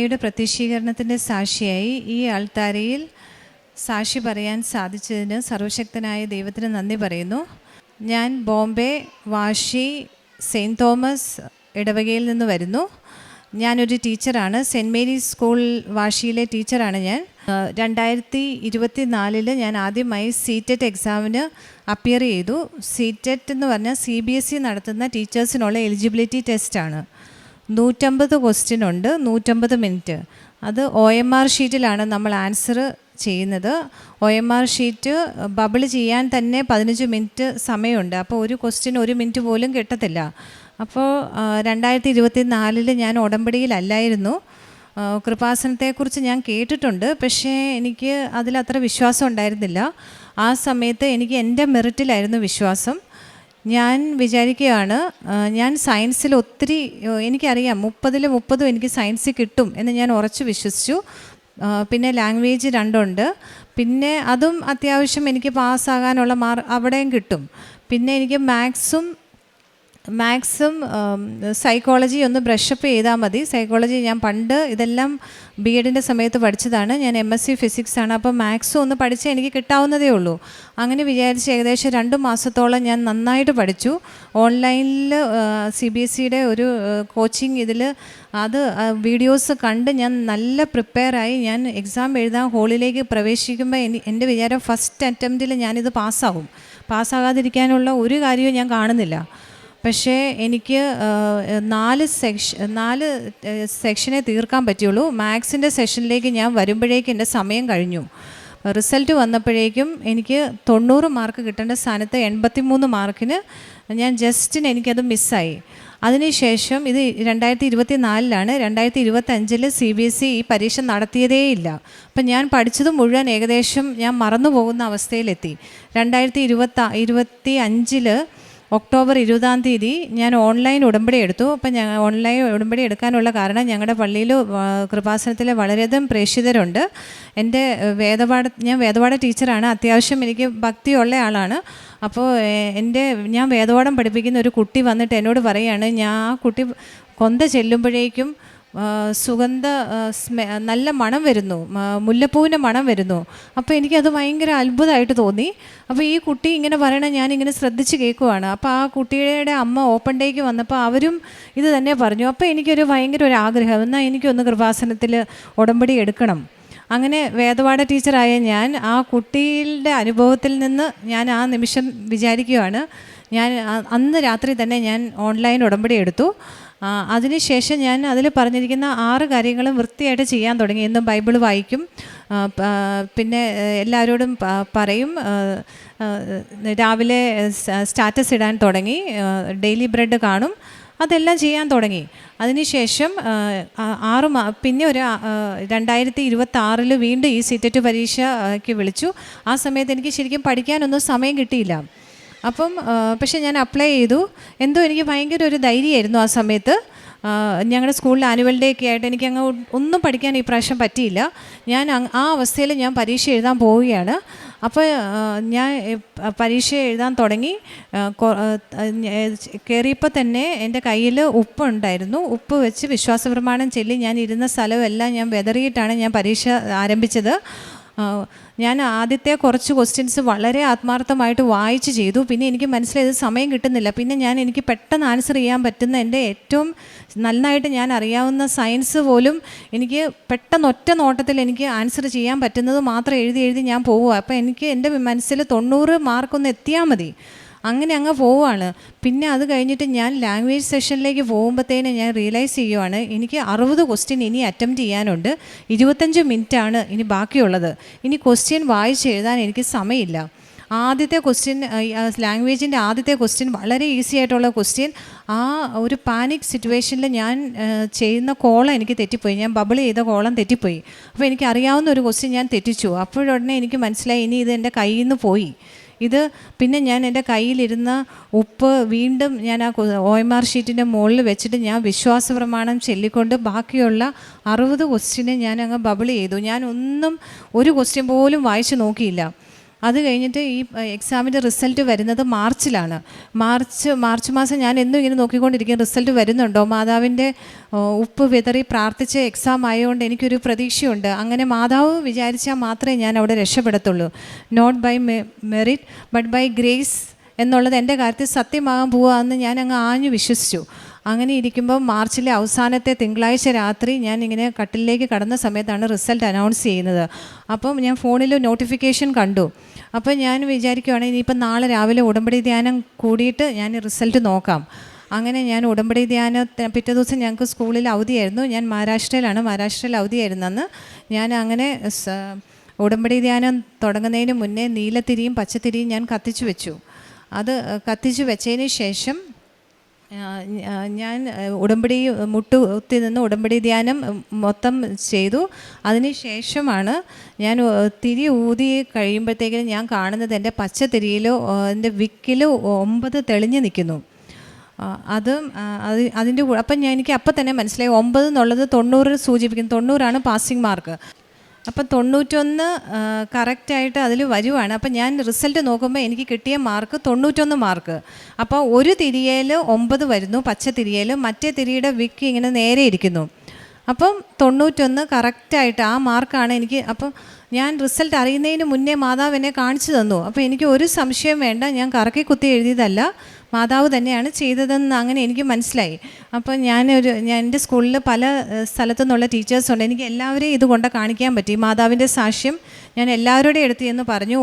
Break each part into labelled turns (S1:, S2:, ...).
S1: അമ്മയുടെ പ്രത്യക്ഷീകരണത്തിൻ്റെ സാക്ഷിയായി ഈ ആൾത്താരയിൽ സാക്ഷി പറയാൻ സാധിച്ചതിന് സർവശക്തനായ ദൈവത്തിന് നന്ദി പറയുന്നു. ഞാൻ ബോംബെ വാഷി സെയിൻറ്റ് തോമസ് ഇടവകയിൽ നിന്ന് വരുന്നു. ഞാനൊരു ടീച്ചറാണ്. സെൻറ്റ് മേരീസ് സ്കൂൾ വാഷിയിലെ ടീച്ചറാണ് ഞാൻ. 2024 ഞാൻ ആദ്യമായി CTET എക്സാമിന് അപ്പിയർ ചെയ്തു. CTET എന്ന് പറഞ്ഞാൽ CBSE നടത്തുന്ന ടീച്ചേഴ്സിനുള്ള എലിജിബിലിറ്റി ടെസ്റ്റാണ്. 150 ക്വസ്റ്റ്യൻ ഉണ്ട്, 150 മിനിറ്റ്. അത് OMR ഷീറ്റിലാണ് നമ്മൾ ആൻസർ ചെയ്യുന്നത്. OMR ഷീറ്റ് ബബിൾ ചെയ്യാൻ തന്നെ 15 മിനിറ്റ് സമയമുണ്ട്. അപ്പോൾ ഒരു ക്വസ്റ്റ്യൻ 1 മിനിറ്റ് പോലും കിട്ടത്തില്ല. അപ്പോൾ 2024 ഞാൻ ഉടമ്പടിയിലല്ലായിരുന്നു. കൃപാസനത്തെക്കുറിച്ച് ഞാൻ കേട്ടിട്ടുണ്ട്, പക്ഷേ എനിക്ക് അതിലത്ര വിശ്വാസം ഉണ്ടായിരുന്നില്ല. ആ സമയത്ത് എനിക്ക് എൻ്റെ മെറിറ്റിലായിരുന്നു വിശ്വാസം. ഞാൻ വിചാരിക്കുകയാണ്, ഞാൻ സയൻസിൽ ഒത്തിരി എനിക്കറിയാം, 30 എനിക്ക് സയൻസിൽ കിട്ടും എന്ന് ഞാൻ ഉറച്ചു വിശ്വസിച്ചു. പിന്നെ ലാംഗ്വേജ് 2 ഉണ്ട്. പിന്നെ അതും അത്യാവശ്യം എനിക്ക് പാസ്സാകാനുള്ള അവിടെയും കിട്ടും. പിന്നെ എനിക്ക് മാത്സും സൈക്കോളജി ഒന്ന് ബ്രഷപ്പ് ചെയ്താൽ മതി. സൈക്കോളജി ഞാൻ പണ്ട് ഇതെല്ലാം BEഡിൻ്റെ സമയത്ത് പഠിച്ചതാണ്. ഞാൻ MSc ഫിസിക്സ് ആണ്. അപ്പോൾ മാത്സും ഒന്ന് പഠിച്ചാൽ എനിക്ക് കിട്ടാവുന്നതേ ഉള്ളൂ. അങ്ങനെ വിചാരിച്ച് ഏകദേശം 2 മാസത്തോളം ഞാൻ നന്നായിട്ട് പഠിച്ചു. ഓൺലൈനിൽ CBSEയുടെ ഒരു കോച്ചിങ് ഇതിൽ അത് വീഡിയോസ് കണ്ട് ഞാൻ നല്ല പ്രിപ്പയറായി. ഞാൻ എക്സാം എഴുതാൻ ഹോളിലേക്ക് പ്രവേശിക്കുമ്പോൾ എൻ്റെ വിചാരം ഫസ്റ്റ് അറ്റംപ്റ്റിൽ ഞാനിത് പാസ്സാകാതിരിക്കാനുള്ള ഒരു കാര്യവും ഞാൻ കാണുന്നില്ല. പക്ഷേ എനിക്ക് 4 സെക്ഷനെ തീർക്കാൻ പറ്റുള്ളൂ. മാത്സിൻ്റെ സെഷനിലേക്ക് ഞാൻ വരുമ്പോഴേക്കും എൻ്റെ സമയം കഴിഞ്ഞു. റിസൾട്ട് വന്നപ്പോഴേക്കും എനിക്ക് 90 മാർക്ക് കിട്ടേണ്ട സ്ഥാനത്ത് 83 മാർക്കിന് എനിക്കത് മിസ്സായി. അതിനുശേഷം ഇത് 2024 2025 CBSE ഈ പരീക്ഷ നടത്തിയതേയില്ല. അപ്പം ഞാൻ പഠിച്ചത് മുഴുവൻ ഏകദേശം ഞാൻ മറന്നു പോകുന്ന അവസ്ഥയിലെത്തി. 2025 ഒക്ടോബർ 20 ഞാൻ ഓൺലൈൻ ഉടമ്പടി എടുത്തു. അപ്പം ഓൺലൈൻ ഉടമ്പടി എടുക്കാനുള്ള കാരണം ഞങ്ങളുടെ പള്ളിയിൽ കൃപാസനത്തിൽ വളരെയധികം പ്രേക്ഷിതരുണ്ട്. ഞാൻ വേദപാഠ ടീച്ചറാണ്. അത്യാവശ്യം എനിക്ക് ഭക്തിയുള്ള ആളാണ്. അപ്പോൾ ഞാൻ വേദപാഠം പഠിപ്പിക്കുന്ന ഒരു കുട്ടി വന്നിട്ട് എന്നോട് പറയുകയാണ്, ആ കുട്ടി കൊന്ത ചെല്ലുമ്പോഴേക്കും നല്ല മണം വരുന്നു, മുല്ലപ്പൂവിൻ്റെ മണം വരുന്നു. അപ്പോൾ എനിക്കത് ഭയങ്കര അത്ഭുതമായിട്ട് തോന്നി. അപ്പോൾ ഈ കുട്ടി ഇങ്ങനെ പറയണത് ഞാനിങ്ങനെ ശ്രദ്ധിച്ച് കേൾക്കുവാണ്. അപ്പോൾ ആ കുട്ടിയുടെ അമ്മ ഓപ്പൺ ഡേക്ക് വന്നപ്പോൾ അവരും ഇത് തന്നെ പറഞ്ഞു. അപ്പോൾ എനിക്കൊരു ഭയങ്കര ഒരു ആഗ്രഹം, എന്നാൽ എനിക്കൊന്ന് കൃപാസനത്തിൽ ഉടമ്പടി എടുക്കണം. അങ്ങനെ വേദപാഠ ടീച്ചറായ ഞാൻ ആ കുട്ടിയുടെ അനുഭവത്തിൽ നിന്ന് ഞാൻ ആ നിമിഷം വിചാരിക്കുകയാണ്, ഞാൻ അന്ന് രാത്രി തന്നെ ഞാൻ ഓൺലൈൻ ഉടമ്പടി എടുത്തു. അതിനുശേഷം ഞാൻ അതിൽ പറഞ്ഞിരിക്കുന്ന 6 കാര്യങ്ങളും വൃത്തിയായിട്ട് ചെയ്യാൻ തുടങ്ങി. എന്നും ബൈബിൾ വായിക്കും, പിന്നെ എല്ലാവരോടും പറയും, രാവിലെ സ്റ്റാറ്റസ് ഇടാൻ തുടങ്ങി, ഡെയിലി ബ്രെഡ് കാണും, അതെല്ലാം ചെയ്യാൻ തുടങ്ങി. അതിനുശേഷം പിന്നെ ഒരു 2026 വീണ്ടും ഈ CTET പരീക്ഷയ്ക്ക് വിളിച്ചു. ആ സമയത്ത് എനിക്ക് ശരിക്കും പഠിക്കാനൊന്നും സമയം കിട്ടിയില്ല. പക്ഷെ ഞാൻ അപ്ലൈ ചെയ്തു. എന്തോ എനിക്ക് ഭയങ്കര ഒരു ധൈര്യമായിരുന്നു ആ സമയത്ത്. ഞങ്ങളുടെ സ്കൂളിൽ ആനുവൽ ഡേ ഒക്കെ ആയിട്ട് എനിക്ക് ഒന്നും പഠിക്കാൻ ഈ പ്രാവശ്യം പറ്റിയില്ല. ഞാൻ ആ അവസ്ഥയിൽ ഞാൻ പരീക്ഷ എഴുതാൻ പോവുകയാണ്. അപ്പോൾ ഞാൻ പരീക്ഷ എഴുതാൻ തുടങ്ങി. കയറിയപ്പോൾ തന്നെ എൻ്റെ കയ്യിൽ ഉപ്പുണ്ടായിരുന്നു. ഉപ്പ് വെച്ച് വിശ്വാസപ്രമാണം ചൊല്ലി ഞാൻ ഇരുന്ന സ്ഥലമെല്ലാം ഞാൻ വെതറിയിട്ടാണ് ഞാൻ പരീക്ഷ ആരംഭിച്ചത്. ഞാൻ ആദ്യത്തെ കുറച്ച് ക്വസ്റ്റ്യൻസ് വളരെ ആത്മാർത്ഥമായിട്ട് വായിച്ച് ചെയ്തു. പിന്നെ എനിക്ക് മനസ്സിലായത് സമയം കിട്ടുന്നില്ല. പിന്നെ എനിക്ക് പെട്ടെന്ന് ആൻസർ ചെയ്യാൻ പറ്റുന്ന എൻ്റെ ഏറ്റവും നന്നായിട്ട് ഞാൻ അറിയാവുന്ന സയൻസ് പോലും എനിക്ക് പെട്ടെന്ന് ഒറ്റ നോട്ടത്തിൽ എനിക്ക് ആൻസർ ചെയ്യാൻ പറ്റുന്നത് മാത്രം എഴുതി ഞാൻ പോവുക. അപ്പോൾ എനിക്ക് എൻ്റെ മനസ്സിൽ 90 മാർക്കൊന്ന് എത്തിയാൽ മതി, അങ്ങനെ അങ്ങ് പോവുകയാണ്. പിന്നെ അത് കഴിഞ്ഞിട്ട് ഞാൻ ലാംഗ്വേജ് സെഷനിലേക്ക് പോകുമ്പോഴത്തേനും ഞാൻ റിയലൈസ് ചെയ്യുവാണ്, എനിക്ക് 60 ക്വസ്റ്റ്യൻ ഇനി അറ്റംപ്റ്റ് ചെയ്യാനുണ്ട്. 25 മിനിറ്റാണ് ഇനി ബാക്കിയുള്ളത്. ഇനി ക്വസ്റ്റ്യൻ വായിച്ച് എഴുതാൻ എനിക്ക് സമയമില്ല. ആദ്യത്തെ ക്വസ്റ്റ്യൻ, ലാംഗ്വേജിൻ്റെ ആദ്യത്തെ ക്വസ്റ്റ്യൻ വളരെ ഈസി ആയിട്ടുള്ള ക്വസ്റ്റ്യൻ. ആ ഒരു പാനിക് സിറ്റുവേഷനിൽ ഞാൻ ചെയ്യുന്ന കോളം എനിക്ക് തെറ്റിപ്പോയി. ഞാൻ ബബിൾ ചെയ്ത കോളം തെറ്റിപ്പോയി. അപ്പോൾ എനിക്ക് അറിയാവുന്ന ഒരു ക്വസ്റ്റ്യൻ ഞാൻ തെറ്റിച്ചു. അപ്പോഴുടനെ എനിക്ക് മനസ്സിലായി, ഇനി ഇത് എൻ്റെ കയ്യിൽ നിന്ന് പോയി. പിന്നെ ഞാൻ എൻ്റെ കയ്യിലിരുന്ന ഉപ്പ് വീണ്ടും ഞാൻ ആ OMR ഷീറ്റിൻ്റെ മുകളിൽ വെച്ചിട്ട് ഞാൻ വിശ്വാസപ്രമാണം ചൊല്ലിക്കൊണ്ട് ബാക്കിയുള്ള 60 ക്വസ്റ്റ്യനെ ഞാൻ അങ്ങ് ബബിൾ ചെയ്തു. ഒരു ക്വസ്റ്റ്യൻ പോലും വായിച്ച് നോക്കിയില്ല. അത് കഴിഞ്ഞിട്ട് ഈ എക്സാമിൻ്റെ റിസൾട്ട് വരുന്നത് മാർച്ചിലാണ്. മാർച്ച് മാസം ഞാൻ എന്നും ഇങ്ങനെ നോക്കിക്കൊണ്ടിരിക്കും, റിസൾട്ട് വരുന്നുണ്ടോ. മാതാവിൻ്റെ ഉപ്പ് വിതറി പ്രാർത്ഥിച്ച് എക്സാം ആയതുകൊണ്ട് എനിക്കൊരു പ്രതീക്ഷയുണ്ട്. അങ്ങനെ മാതാവ് വിചാരിച്ചാൽ മാത്രമേ ഞാൻ അവിടെ രക്ഷപ്പെടത്തുള്ളൂ. Not by merit but by grace എന്നുള്ളത് എൻ്റെ കാര്യത്തിൽ സത്യമാകാൻ പോവുകയെന്ന് ഞാൻ അങ്ങ് ആഞ്ഞു വിശ്വസിച്ചു. അങ്ങനെ ഇരിക്കുമ്പോൾ മാർച്ചിലെ അവസാനത്തെ തിങ്കളാഴ്ച രാത്രി ഞാൻ ഇങ്ങനെ കട്ടിലേക്ക് കടന്ന സമയത്താണ് റിസൾട്ട് അനൗൺസ് ചെയ്യുന്നത്. അപ്പം ഞാൻ ഫോണിൽ നോട്ടിഫിക്കേഷൻ കണ്ടു. അപ്പോൾ ഞാൻ വിചാരിക്കുകയാണ് ഇനിയിപ്പം നാളെ രാവിലെ ഉടമ്പടി ധ്യാനം കൂടിയിട്ട് ഞാൻ റിസൾട്ട് നോക്കാം. അങ്ങനെ ഞാൻ ഉടമ്പടി ധ്യാനം പിറ്റേ ദിവസം ഞങ്ങൾക്ക് സ്കൂളിൽ അവധിയായിരുന്നു. ഞാൻ മഹാരാഷ്ട്രയിൽ അവധിയായിരുന്നു അന്ന്. ഞാൻ അങ്ങനെ ഉടമ്പടി ധ്യാനം തുടങ്ങുന്നതിന് മുന്നേ നീലത്തിരിയും പച്ചത്തിരിയും ഞാൻ കത്തിച്ചു വെച്ചു. അത് കത്തിച്ചു വെച്ചതിന് ശേഷം ഞാൻ ഉടമ്പടി മുട്ടുകുത്തി നിന്ന് ഉടമ്പടി ധ്യാനം മൊത്തം ചെയ്തു. അതിന് ശേഷമാണ് ഞാൻ തിരി ഊതി കഴിയുമ്പോഴത്തേക്കും ഞാൻ കാണുന്നത് എൻ്റെ പച്ചത്തിരിയിലോ എൻ്റെ വിക്കിലോ 9 തെളിഞ്ഞ് നിൽക്കുന്നു. അതിൻ്റെ കൂടെ അപ്പം എനിക്ക് അപ്പം തന്നെ മനസ്സിലായി 9 എന്നുള്ളത് 90 സൂചിപ്പിക്കുന്നു. 90 പാസിംഗ് മാർക്ക്. അപ്പം 91 കറക്റ്റായിട്ട് അതിൽ വരുവാണ്. അപ്പം ഞാൻ റിസൾട്ട് നോക്കുമ്പോൾ എനിക്ക് കിട്ടിയ മാർക്ക് 91 മാർക്ക്. അപ്പോൾ ഒരു തിരിയേൽ 9 വരുന്നു, പച്ച തിരിയേൽ. മറ്റേ തിരിയുടെ വിക്ക് ഇങ്ങനെ നേരെ ഇരിക്കുന്നു. അപ്പം 91 കറക്റ്റായിട്ട് ആ മാർക്കാണ് എനിക്ക്. അപ്പം ഞാൻ റിസൾട്ട് അറിയുന്നതിന് മുന്നേ മാതാവ് എന്നെ കാണിച്ചു തന്നു. അപ്പോൾ എനിക്ക് ഒരു സംശയം വേണ്ട, ഞാൻ കറക്കി കുത്തി എഴുതിയതല്ല, മാതാവ് തന്നെയാണ് ചെയ്തതെന്ന് അങ്ങനെ എനിക്ക് മനസ്സിലായി. അപ്പോൾ ഞാൻ എൻ്റെ സ്കൂളിൽ പല സ്ഥലത്തു നിന്നുള്ള ടീച്ചേഴ്സുണ്ട്. എനിക്ക് എല്ലാവരെയും ഇതുകൊണ്ട് കാണിക്കാൻ പറ്റി. മാതാവിൻ്റെ സാക്ഷ്യം ഞാൻ എല്ലാവരുടെയും എടുത്ത് എന്ന് പറഞ്ഞു.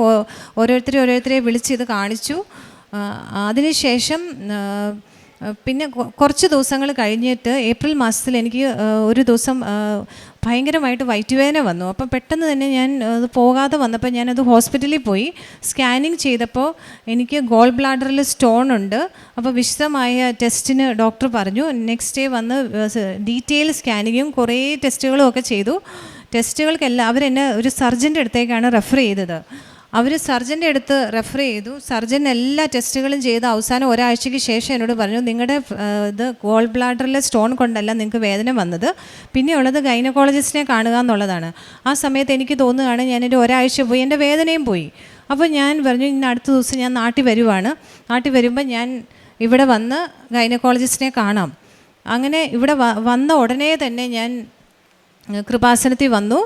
S1: ഓരോരുത്തരെ വിളിച്ച് ഇത് കാണിച്ചു. അതിനുശേഷം പിന്നെ കുറച്ച് ദിവസങ്ങൾ കഴിഞ്ഞിട്ട് ഏപ്രിൽ മാസത്തിൽ എനിക്ക് ഒരു ദിവസം ഭയങ്കരമായിട്ട് വയറ്റുവേദന വന്നു. അപ്പോൾ പെട്ടെന്ന് തന്നെ ഞാൻ അത് പോകാതെ വന്നപ്പോൾ ഞാനത് ഹോസ്പിറ്റലിൽ പോയി സ്കാനിങ് ചെയ്തപ്പോൾ എനിക്ക് ഗോൾ ബ്ലാഡറിൽ സ്റ്റോൺ ഉണ്ട്. അപ്പോൾ വിശദമായ ടെസ്റ്റിന് ഡോക്ടർ പറഞ്ഞു. നെക്സ്റ്റ് ഡേ വന്ന് ഡീറ്റെയിൽ സ്കാനിങ്ങും കുറേ ടെസ്റ്റുകളും ഒക്കെ ചെയ്തു. ടെസ്റ്റുകൾക്കെല്ലാം അവരെന്നെ ഒരു സർജൻ്റെ അടുത്തേക്കാണ് റെഫർ ചെയ്തത്. അവർ സർജൻ്റെ അടുത്ത് റെഫർ ചെയ്തു. സർജൻ എല്ലാ ടെസ്റ്റുകളും ചെയ്ത് അവസാനം ഒരാഴ്ചയ്ക്ക് ശേഷം എന്നോട് പറഞ്ഞു, നിങ്ങളുടെ ഇത് ഗോൾ ബ്ലാഡറിലെ സ്റ്റോൺ കൊണ്ടല്ല നിങ്ങൾക്ക് വേദന വന്നത്, പിന്നെയുള്ളത് ഗൈനക്കോളജിസ്റ്റിനെ കാണുക എന്നുള്ളതാണ്. ആ സമയത്ത് എനിക്ക് തോന്നുകയാണ് ഞാനൊരു ഒരാഴ്ച പോയി, എൻ്റെ വേദനയും പോയി. അപ്പോൾ ഞാൻ പറഞ്ഞു ഇന്ന് അടുത്ത ദിവസം ഞാൻ നാട്ടിൽ വരുമ്പോൾ ഞാൻ ഇവിടെ വന്ന് ഗൈനക്കോളജിസ്റ്റിനെ കാണാം. അങ്ങനെ ഇവിടെ വന്ന ഉടനെ തന്നെ ഞാൻ കൃപാസനത്തിൽ വന്നു,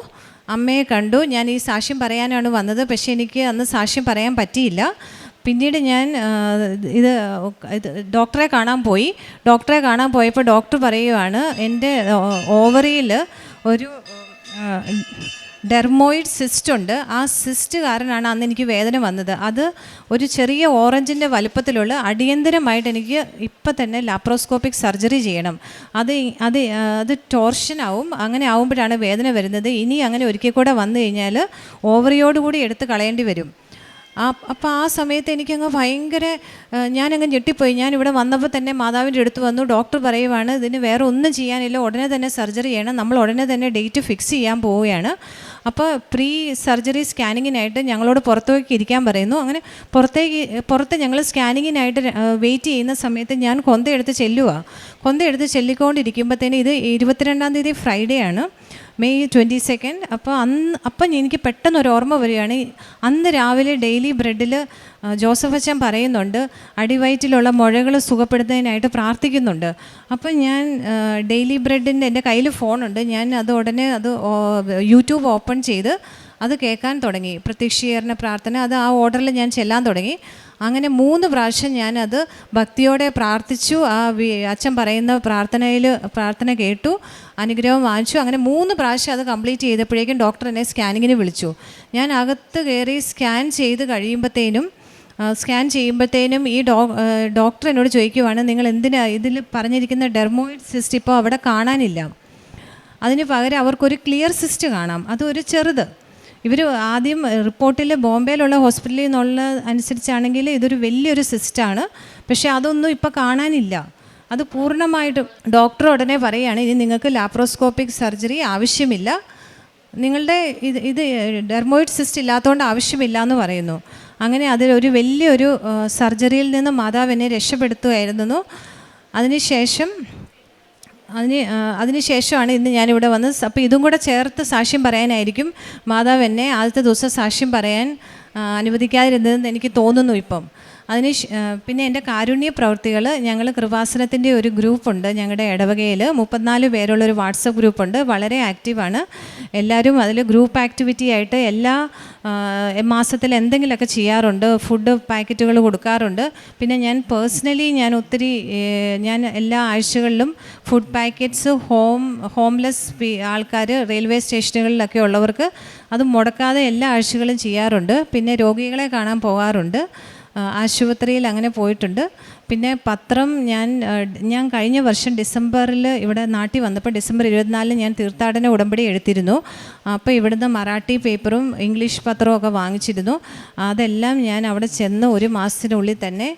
S1: അമ്മയെ കണ്ടു. ഞാൻ ഈ സാക്ഷ്യം പറയാനാണ് വന്നത്. പക്ഷേ എനിക്ക് അന്ന് സാക്ഷ്യം പറയാൻ പറ്റിയില്ല. പിന്നീട് ഞാൻ ഡോക്ടറെ കാണാൻ പോയപ്പോൾ ഡോക്ടർ പറയുവാണ് എൻ്റെ ഓവറിയിൽ ഒരു ഡെർമോയിഡ് സിസ്റ്റ് ഉണ്ട്. ആ സിസ്റ്റ് കാരണമാണ് അന്ന് എനിക്ക് വേദന വന്നത്. അത് ഒരു ചെറിയ ഓറഞ്ചിൻ്റെ വലുപ്പത്തിലുള്ള അടിയന്തരമായിട്ട് എനിക്ക് ഇപ്പം തന്നെ ലാപ്രോസ്കോപ്പിക് സർജറി ചെയ്യണം. അത് ടോർഷനാവും. അങ്ങനെ ആവുമ്പോഴാണ് വേദന വരുന്നത്. ഇനി അങ്ങനെ ഒരിക്കൽ കൂടെ വന്നു കഴിഞ്ഞാൽ ഓവറിയോടുകൂടി എടുത്ത് കളയേണ്ടി വരും. അപ്പോൾ ആ സമയത്ത് എനിക്കങ്ങ് ഭയങ്കര ഞാനങ്ങ് ഞെട്ടിപ്പോയി. ഞാനിവിടെ വന്നപ്പോൾ തന്നെ മാതാവിൻ്റെ അടുത്ത് വന്നു. ഡോക്ടർ പറയുവാണ് ഇതിന് വേറെ ഒന്നും ചെയ്യാനില്ല, ഉടനെ തന്നെ സർജറി ചെയ്യണം, നമ്മൾ ഉടനെ തന്നെ ഡേറ്റ് ഫിക്സ് ചെയ്യാൻ പോവുകയാണ്. അപ്പോൾ പ്രീ സർജറി സ്കാനിങ്ങിനായിട്ട് ഞങ്ങളോട് പുറത്തേക്ക് ഇരിക്കാൻ പറയുന്നു. അങ്ങനെ പുറത്ത് ഞങ്ങൾ സ്കാനിങ്ങിനായിട്ട് വെയിറ്റ് ചെയ്യുന്ന സമയത്ത് ഞാൻ കൊന്തയെടുത്ത് ചെല്ലിക്കൊണ്ടിരിക്കുമ്പോഴത്തേന് ഇത് 22-ാം തീയതി ഫ്രൈഡേ ആണ്, May 22. അപ്പം എനിക്ക് പെട്ടെന്നൊരു ഓർമ്മ വരികയാണ്. അന്ന് രാവിലെ ഡെയിലി ബ്രെഡിൽ ജോസഫ് അച്ഛൻ പറയുന്നുണ്ട് അടിവയറ്റിലുള്ള മുഴകൾ സുഖപ്പെടുത്തുന്നതിനായിട്ട് പ്രാർത്ഥിക്കുന്നുണ്ട്. അപ്പം ഞാൻ ഡെയിലി ബ്രെഡിൻ്റെ എൻ്റെ കയ്യിൽ ഫോണുണ്ട്. ഞാൻ ഉടനെ യൂട്യൂബ് ഓപ്പൺ ചെയ്ത് അത് കേൾക്കാൻ തുടങ്ങി. പ്രത്യക്ഷീകരണ പ്രാർത്ഥന ആ ഓർഡറിൽ ഞാൻ ചെല്ലാൻ തുടങ്ങി. അങ്ങനെ 3 പ്രാവശ്യം ഞാനത് ഭക്തിയോടെ പ്രാർത്ഥിച്ചു. അച്ഛൻ പറയുന്ന പ്രാർത്ഥന കേട്ടു, അനുഗ്രഹം വാങ്ങിച്ചു. അങ്ങനെ 3 പ്രാവശ്യം അത് കംപ്ലീറ്റ് ചെയ്തപ്പോഴേക്കും ഡോക്ടർ എന്നെ സ്കാനിങ്ങിന് വിളിച്ചു. ഞാൻ അകത്ത് കയറി സ്കാൻ ചെയ്യുമ്പോഴത്തേനും ഈ ഡോക്ടർ എന്നോട് ചോദിക്കുവാണ്, നിങ്ങൾ എന്തിനാ ഇതിൽ പറഞ്ഞിരിക്കുന്ന ഡെർമോയിഡ് സിസ്റ്റ് ഇപ്പോൾ അവിടെ കാണാനില്ല, അതിന് പകരം അവർക്കൊരു ക്ലിയർ സിസ്റ്റ് കാണാം, അതൊരു ചെറുത്. ഇവർ ആദ്യം റിപ്പോർട്ടിൽ ബോംബെയിലുള്ള ഹോസ്പിറ്റലിൽ നിന്നുള്ള അനുസരിച്ചാണെങ്കിൽ ഇതൊരു വലിയൊരു സിസ്റ്റാണ്, പക്ഷേ അതൊന്നും ഇപ്പോൾ കാണാനില്ല. അത് പൂർണ്ണമായിട്ടും ഡോക്ടർ ഉടനെ പറയുകയാണ്, ഇനി നിങ്ങൾക്ക് ലാപ്രോസ്കോപ്പിക് സർജറി ആവശ്യമില്ല, നിങ്ങളുടെ ഇത് ഡെർമോയിഡ് സിസ്റ്റ് ഇല്ലാത്തതുകൊണ്ട് ആവശ്യമില്ല എന്ന് പറയുന്നു. അങ്ങനെ അതിലൊരു വലിയൊരു സർജറിയിൽ നിന്ന് മാതാവ് എന്നെ രക്ഷപ്പെടുത്തുമായിരുന്നു. അതിനുശേഷമാണ് ഇന്ന് ഞാനിവിടെ വന്ന്. അപ്പോൾ ഇതും കൂടെ ചേർത്ത് സാക്ഷ്യം പറയാനായിരിക്കും മാതാവ് എന്നെ ആദ്യത്തെ ദിവസം സാക്ഷ്യം പറയാൻ അനുവദിക്കാതിരുന്നതെന്ന് എനിക്ക് തോന്നുന്നു ഇപ്പം. പിന്നെ എൻ്റെ കാരുണ്യ പ്രവൃത്തികൾ, ഞങ്ങൾ കൃപാസനത്തിൻ്റെ ഒരു ഗ്രൂപ്പുണ്ട് ഞങ്ങളുടെ ഇടവകയിൽ, 34 പേരുള്ളൊരു വാട്സപ്പ് ഗ്രൂപ്പുണ്ട്, വളരെ ആക്റ്റീവാണ് എല്ലാവരും. അതിൽ ഗ്രൂപ്പ് ആക്ടിവിറ്റി ആയിട്ട് എല്ലാ മാസത്തിൽ എന്തെങ്കിലുമൊക്കെ ചെയ്യാറുണ്ട്, ഫുഡ് പാക്കറ്റുകൾ കൊടുക്കാറുണ്ട്. പിന്നെ ഞാൻ പേഴ്സണലി ഞാൻ എല്ലാ ആഴ്ചകളിലും ഫുഡ് പാക്കറ്റ്സ് ഹോംലെസ് ആൾക്കാർ റെയിൽവേ സ്റ്റേഷനുകളിലൊക്കെ ഉള്ളവർക്ക് അത് മുടക്കാതെ എല്ലാ ആഴ്ചകളും ചെയ്യാറുണ്ട്. പിന്നെ രോഗികളെ കാണാൻ പോകാറുണ്ട്, ആശുപത്രിയിൽ അങ്ങനെ പോയിട്ടുണ്ട്. പിന്നെ പത്രം ഞാൻ കഴിഞ്ഞ വർഷം ഡിസംബറിൽ ഇവിടെ നാട്ടിൽ വന്നപ്പോൾ ഡിസംബർ 24 ഞാൻ തീർത്ഥാടന ഉടമ്പടി എടുത്തിരുന്നു. അപ്പോൾ ഇവിടുന്ന് മറാഠി പേപ്പറും ഇംഗ്ലീഷ് പത്രവും ഒക്കെ വാങ്ങിച്ചിരുന്നു. അതെല്ലാം ഞാൻ അവിടെ ചെന്ന് ഒരു മാസത്തിനുള്ളിൽ തന്നെ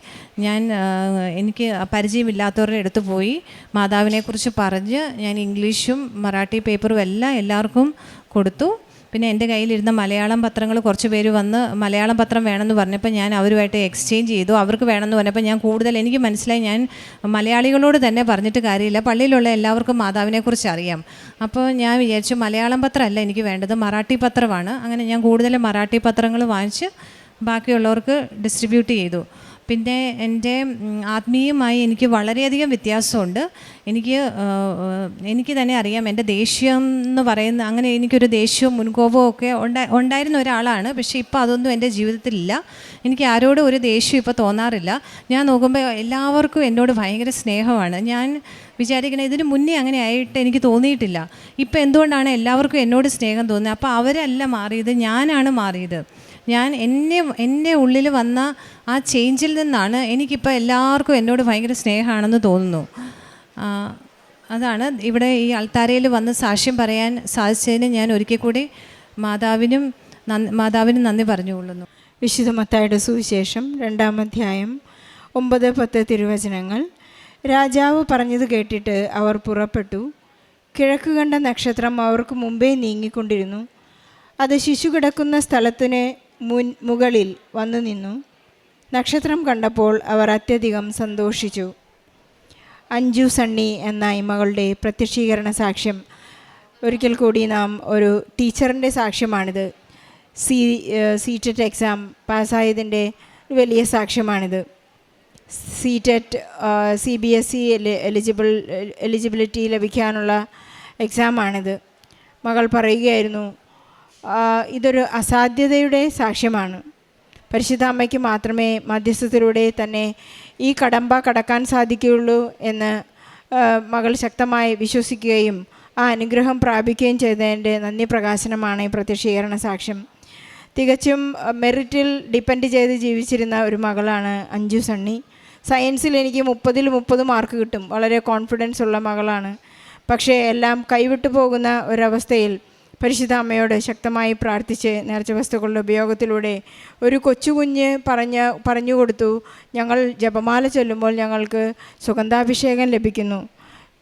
S1: എനിക്ക് പരിചയമില്ലാത്തവരുടെ അടുത്ത് പോയി മാതാവിനെക്കുറിച്ച് പറഞ്ഞ് ഞാൻ ഇംഗ്ലീഷും മറാഠി പേപ്പറും എല്ലാം എല്ലാവർക്കും കൊടുത്തു. പിന്നെ എൻ്റെ കയ്യിലിരുന്ന മലയാളം പത്രങ്ങൾ കുറച്ച് പേര് വന്ന് മലയാളം പത്രം വേണമെന്ന് പറഞ്ഞപ്പോൾ ഞാൻ അവരുമായിട്ട് എക്സ്ചേഞ്ച് ചെയ്തു. അവർക്ക് വേണമെന്ന് പറഞ്ഞപ്പോൾ ഞാൻ കൂടുതൽ എനിക്ക് മനസ്സിലായി ഞാൻ മലയാളികളോട് തന്നെ പറഞ്ഞിട്ട് കാര്യമില്ല, പള്ളിയിലുള്ള എല്ലാവർക്കും മാതാവിനെക്കുറിച്ച് അറിയാം. അപ്പോൾ ഞാൻ വിചാരിച്ചു മലയാളം പത്രമല്ല എനിക്ക് വേണ്ടത്, മറാഠി പത്രമാണ്. അങ്ങനെ ഞാൻ കൂടുതൽ മറാഠി പത്രങ്ങൾ വാങ്ങിച്ച് ബാക്കിയുള്ളവർക്ക് ഡിസ്ട്രിബ്യൂട്ട് ചെയ്തു. പിന്നെ എൻ്റെ ആത്മീയമായി എനിക്ക് വളരെയധികം വ്യത്യാസമുണ്ട്. എനിക്ക് തന്നെ അറിയാം എൻ്റെ ദേഷ്യം എന്ന് പറയുന്ന, അങ്ങനെ എനിക്കൊരു ദേഷ്യവും മുൻകോപവും ഒക്കെ ഉണ്ടായിരുന്ന ഒരാളാണ്. പക്ഷേ ഇപ്പോൾ അതൊന്നും എൻ്റെ ജീവിതത്തിലില്ല. എനിക്ക് ആരോടും ഒരു ദേഷ്യം ഇപ്പോൾ തോന്നാറില്ല. ഞാൻ നോക്കുമ്പോൾ എല്ലാവർക്കും എന്നോട് ഭയങ്കര സ്നേഹമാണ്. ഞാൻ വിചാരിക്കുന്നത് ഇതിന് മുന്നേ അങ്ങനെ ആയിട്ട് എനിക്ക് തോന്നിയിട്ടില്ല. ഇപ്പോൾ എന്തുകൊണ്ടാണ് എല്ലാവർക്കും എന്നോട് സ്നേഹം തോന്നുന്നത്? അപ്പോൾ അവരല്ല മാറിയത്, ഞാനാണ് മാറിയത്. എൻ്റെ ഉള്ളിൽ വന്ന ആ ചേഞ്ചിൽ നിന്നാണ് എനിക്കിപ്പോൾ എല്ലാവർക്കും എന്നോട് ഭയങ്കര സ്നേഹമാണെന്ന് തോന്നുന്നു. അതാണ് ഇവിടെ ഈ അൾത്താരയിൽ വന്ന് സാക്ഷ്യം പറയാൻ സാധിച്ചതിന് ഞാൻ ഒരിക്കൽ കൂടി മാതാവിനും നന്ദി പറഞ്ഞുകൊള്ളുന്നു.
S2: വിശുദ്ധ മത്തായിയുടെ സുവിശേഷം 2-ാം അധ്യായം 9-10 തിരുവചനങ്ങൾ. രാജാവ് പറഞ്ഞത് കേട്ടിട്ട് അവർ പുറപ്പെട്ടു. കിഴക്ക് കണ്ട നക്ഷത്രം അവർക്ക് മുമ്പേ നീങ്ങിക്കൊണ്ടിരുന്നു. അത് ശിശു കിടക്കുന്ന സ്ഥലത്തിന് മുകളിൽ വന്നു നിന്നു. നക്ഷത്രം കണ്ടപ്പോൾ അവർ അത്യധികം സന്തോഷിച്ചു. അഞ്ജു സണ്ണി എന്ന മകളുടെ പ്രത്യക്ഷീകരണ സാക്ഷ്യം. ഒരിക്കൽ കൂടി നാം ഒരു ടീച്ചറിൻ്റെ സാക്ഷ്യമാണിത്. സീറ്ററ്റ് എക്സാം പാസ്സായതിൻ്റെ വലിയ സാക്ഷ്യമാണിത്. സീറ്ററ്റ് CBSE എലിജിബിലിറ്റി ലഭിക്കാനുള്ള എക്സാമാണിത്. മകൾ പറയുകയായിരുന്നു, ഇതൊരു അസാധ്യതയുടെ സാക്ഷ്യമാണ്. പരിശുദ്ധ അമ്മയ്ക്ക് മാത്രമേ മധ്യസ്ഥത്തിലൂടെ തന്നെ ഈ കടമ്പ കടക്കാൻ സാധിക്കുകയുള്ളൂ എന്ന് മകൾ ശക്തമായി വിശ്വസിക്കുകയും ആ അനുഗ്രഹം പ്രാപിക്കുകയും ചെയ്തതിൻ്റെ നന്ദി പ്രകാശനമാണ് ഈ പ്രത്യക്ഷീകരണ സാക്ഷ്യം. തികച്ചും മെറിറ്റിൽ ഡിപ്പെൻഡ് ചെയ്ത് ജീവിച്ചിരുന്ന ഒരു മകളാണ് അഞ്ജു സണ്ണി. സയൻസിൽ എനിക്ക് 30-ൽ 30 മാർക്ക് കിട്ടും, വളരെ കോൺഫിഡൻസ് ഉള്ള മകളാണ്. പക്ഷേ എല്ലാം കൈവിട്ടു പോകുന്ന ഒരവസ്ഥയിൽ പരിശുദ്ധ അമ്മയോട് ശക്തമായി പ്രാർത്ഥിച്ച് നേർച്ച വസ്തുക്കളുടെ ഉപയോഗത്തിലൂടെ ഒരു കൊച്ചുകുഞ്ഞ് പറഞ്ഞു കൊടുത്തു, ഞങ്ങൾ ജപമാല ചൊല്ലുമ്പോൾ ഞങ്ങൾക്ക് സുഗന്ധാഭിഷേകം ലഭിക്കുന്നു.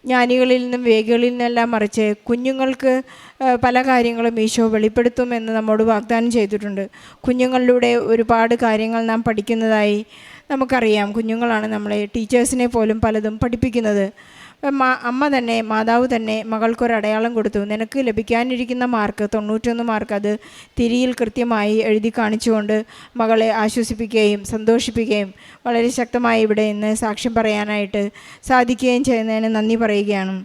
S2: ജ്ഞാനികളിൽ നിന്നും വേഗികളിൽ നിന്നെല്ലാം മറിച്ച് കുഞ്ഞുങ്ങൾക്ക് പല കാര്യങ്ങളും ഈശോ വെളിപ്പെടുത്തുമെന്ന് നമ്മോട് വാഗ്ദാനം ചെയ്തിട്ടുണ്ട്. കുഞ്ഞുങ്ങളിലൂടെ ഒരുപാട് കാര്യങ്ങൾ നാം പഠിക്കുന്നതായി നമുക്കറിയാം. കുഞ്ഞുങ്ങളാണ് നമ്മളെ ടീച്ചേഴ്സിനെ പോലും പലതും പഠിപ്പിക്കുന്നത്. അമ്മ തന്നെ, മാതാവ് തന്നെ മകൾക്കൊരടയാളം കൊടുത്തു. നിനക്ക് ലഭിക്കാനിരിക്കുന്ന മാർക്ക് 91 മാർക്ക് അത് തിരിയിൽ കൃത്യമായി എഴുതി കാണിച്ചുകൊണ്ട് മകളെ ആശ്വസിപ്പിക്കുകയും സന്തോഷിപ്പിക്കുകയും വളരെ ശക്തമായി ഇവിടെ ഇന്ന് സാക്ഷ്യം പറയാനായിട്ട് സാധിക്കുകയും ചെയ്യുന്നതിന് നന്ദി പറയുകയാണ്.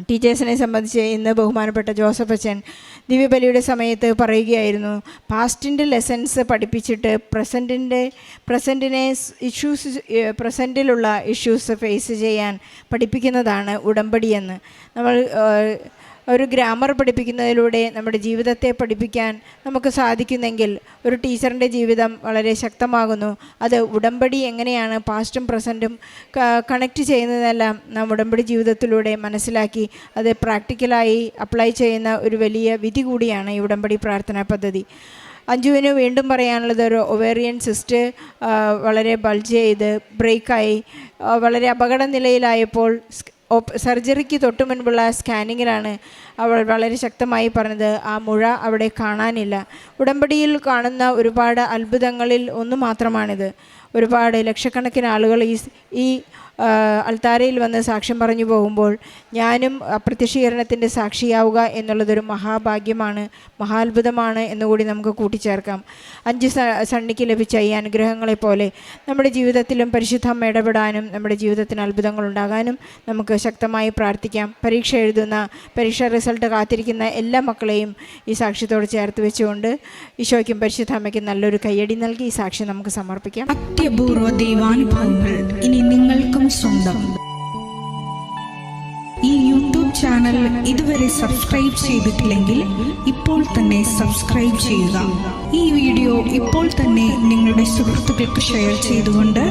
S2: ടീച്ചേഴ്സിനെ സംബന്ധിച്ച് ഇന്ന് ബഹുമാനപ്പെട്ട ജോസഫ് അച്ഛൻ ദിവ്യബലിയുടെ സമയത്ത് പറയുകയായിരുന്നു, പാസ്റ്റിൻ്റെ ലെസൺസ് പഠിപ്പിച്ചിട്ട് പ്രസൻറ്റിലുള്ള ഇഷ്യൂസ് ഫേസ് ചെയ്യാൻ പഠിപ്പിക്കുന്നതാണ് ഉടമ്പടിയെന്ന്. നമ്മൾ ഒരു ഗ്രാമർ പഠിപ്പിക്കുന്നതിലൂടെ നമ്മുടെ ജീവിതത്തെ പഠിപ്പിക്കാൻ നമുക്ക് സാധിക്കുന്നെങ്കിൽ ഒരു ടീച്ചറിൻ്റെ ജീവിതം വളരെ ശക്തമാകുന്നു. അത് ഉടമ്പടി എങ്ങനെയാണ് പാസ്റ്റും പ്രസൻറ്റും കണക്റ്റ് ചെയ്യുന്നതെല്ലാം നാം ഉടമ്പടി ജീവിതത്തിലൂടെ മനസ്സിലാക്കി അത് പ്രാക്ടിക്കലായി അപ്ലൈ ചെയ്യുന്ന ഒരു വലിയ വിധി കൂടിയാണ് ഈ ഉടമ്പടി പ്രാർത്ഥനാ പദ്ധതി. അഞ്ജുവിന് വീണ്ടും പറയാനുള്ളത്, ഒരു ഒവേറിയൻ സിസ്റ്റ് വളരെ ബൾജ് ചെയ്ത് ബ്രേക്കായി വളരെ അപകട നിലയിലായപ്പോൾ സർജറിക്ക് തൊട്ട് മുൻപുള്ള സ്കാനിങ്ങിലാണ് അവൾ വളരെ ശക്തമായി പറഞ്ഞത് ആ മുഴ അവിടെ കാണാനില്ല. ഉടമ്പടിയിൽ കാണുന്ന ഒരുപാട് അത്ഭുതങ്ങളിൽ ഒന്ന് മാത്രമാണിത്. ഒരുപാട് ലക്ഷക്കണക്കിന് ആളുകൾ ഈ അൾത്താരയിൽ വന്ന് സാക്ഷ്യം പറഞ്ഞു പോകുമ്പോൾ ഞാനും അപ്രത്യക്ഷീകരണത്തിൻ്റെ സാക്ഷിയാവുക എന്നുള്ളതൊരു മഹാഭാഗ്യമാണ്, മഹാത്ഭുതമാണ് എന്നുകൂടി നമുക്ക് കൂട്ടിച്ചേർക്കാം. 5 സണ്ണിക്ക് ലഭിച്ച ഈ അനുഗ്രഹങ്ങളെപ്പോലെ നമ്മുടെ ജീവിതത്തിലും പരിശുദ്ധമ്മ ഇടപെടാനും നമ്മുടെ ജീവിതത്തിന് അത്ഭുതങ്ങൾ ഉണ്ടാകാനും നമുക്ക് ശക്തമായി പ്രാർത്ഥിക്കാം. പരീക്ഷ എഴുതുന്ന, പരീക്ഷ റിസൾട്ട് കാത്തിരിക്കുന്ന എല്ലാ മക്കളെയും ഈ സാക്ഷ്യത്തോട് ചേർത്ത് വെച്ചുകൊണ്ട് ഈശോയ്ക്കും പരിശുദ്ധമ്മയ്ക്കും നല്ലൊരു കയ്യടി നൽകി ഈ സാക്ഷ്യം നമുക്ക് സമർപ്പിക്കാം.
S3: അത്യപൂർവ ദൈവാനുഭവങ്ങൾ ഇനി നിങ്ങൾക്കും സ്വന്തം. ഈ യൂട്യൂബ് ചാനൽ ഇതുവരെ സബ്സ്ക്രൈബ് ചെയ്തിട്ടില്ലെങ്കിൽ ഇപ്പോൾ തന്നെ സബ്സ്ക്രൈബ് ചെയ്യുക. ഈ വീഡിയോ ഇപ്പോൾ തന്നെ നിങ്ങളുടെ സുഹൃത്തുക്കൾക്ക് ഷെയർ ചെയ്തുകൊണ്ട്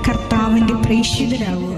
S3: കർത്താവിൻ്റെ പ്രേക്ഷിതരാകുക.